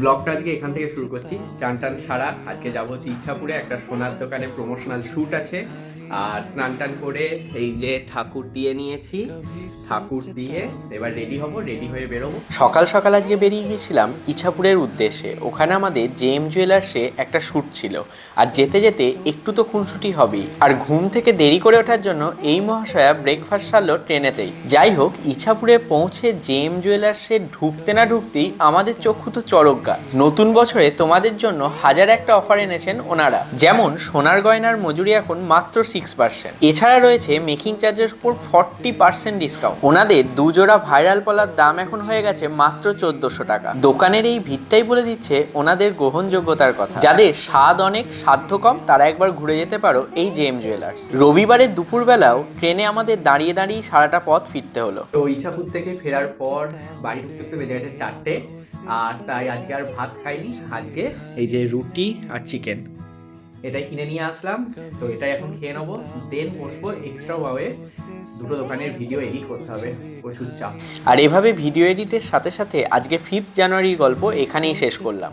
ব্লগটা আজকে এখান থেকে শুরু করছি। চান টান সারা আজকে যাবো হচ্ছে ইচ্ছাপুরে, একটা সোনার দোকানে প্রমোশনাল শ্যুট আছে। আর স্নান টান করে এই যে ঠাকুর দিয়ে নিয়েছি, ঠাকুর দিয়ে এবার রেডি হব, রেডি হয়ে বেরোবো। সকাল সকাল আজকে বেরিয়ে গেছিলাম ইচ্ছাপুরের উদ্দেশ্যে। ওখানে আমাদের জেএম জুয়েলার্সে একটা শ্যুট ছিল, আর যেতে যেতে একটু তো খুনসুটি হবেই। আর ঘুম থেকে দেরি করে ওঠার জন্য এই মহাশয়া ব্রেকফাস্ট সারলো ট্রেনেতেই। যাই হোক, ইচ্ছাপুরে পৌঁছে জেএম জুয়েলার্সে ঢুকতে না ঢুকতেই আমাদের চক্ষু তো চড়ক গাছ। নতুন বছরে তোমাদের জন্য হাজার একটা অফার এনেছেন ওনারা, যেমন সোনার গয়নার মজুরি এখন মাত্র 6%। এছাড়া রয়েছে মেকিং চার্জের উপর 40% ডিসকাউন্ট। ওনাদের দুজোড়া ভাইরাল পলার দাম এখন হয়ে গেছে মাত্র 1400 টাকা। দোকানের এই ভিড়টাই বলে দিচ্ছে ওনাদের গ্রহণযোগ্যতার কথা। যাদের স্বাদ অনেক সাধ্য কম, তারা একবার ঘুরে যেতে পারো এই জেএম জুয়েলার্স। রবিবারের দুপুরবেলাও ট্রেনে আমাদের দাঁড়িয়ে দাঁড়িয়ে সারাটা পথ ফিরতে হলো। তো ইচ্ছাপুর থেকে ফেরার পর বাড়ি ঢুকতে বেজে গেছে 4টে, আর তাই আজকে আর ভাত খাইনি। আজকে এই যে রুটি আর চিকেন এটাই কিনে নিয়ে আসলাম, তো এটাই এখন খেয়ে নেবো। দেন বসবো এক্সট্রা ভাবে দুটো দোকানের ভিডিও এডিট করতে হবে, প্রচুর চাপ। আর এভাবে ভিডিও এডিটের সাথে সাথে আজকে 5 জানুয়ারির গল্প এখানেই শেষ করলাম।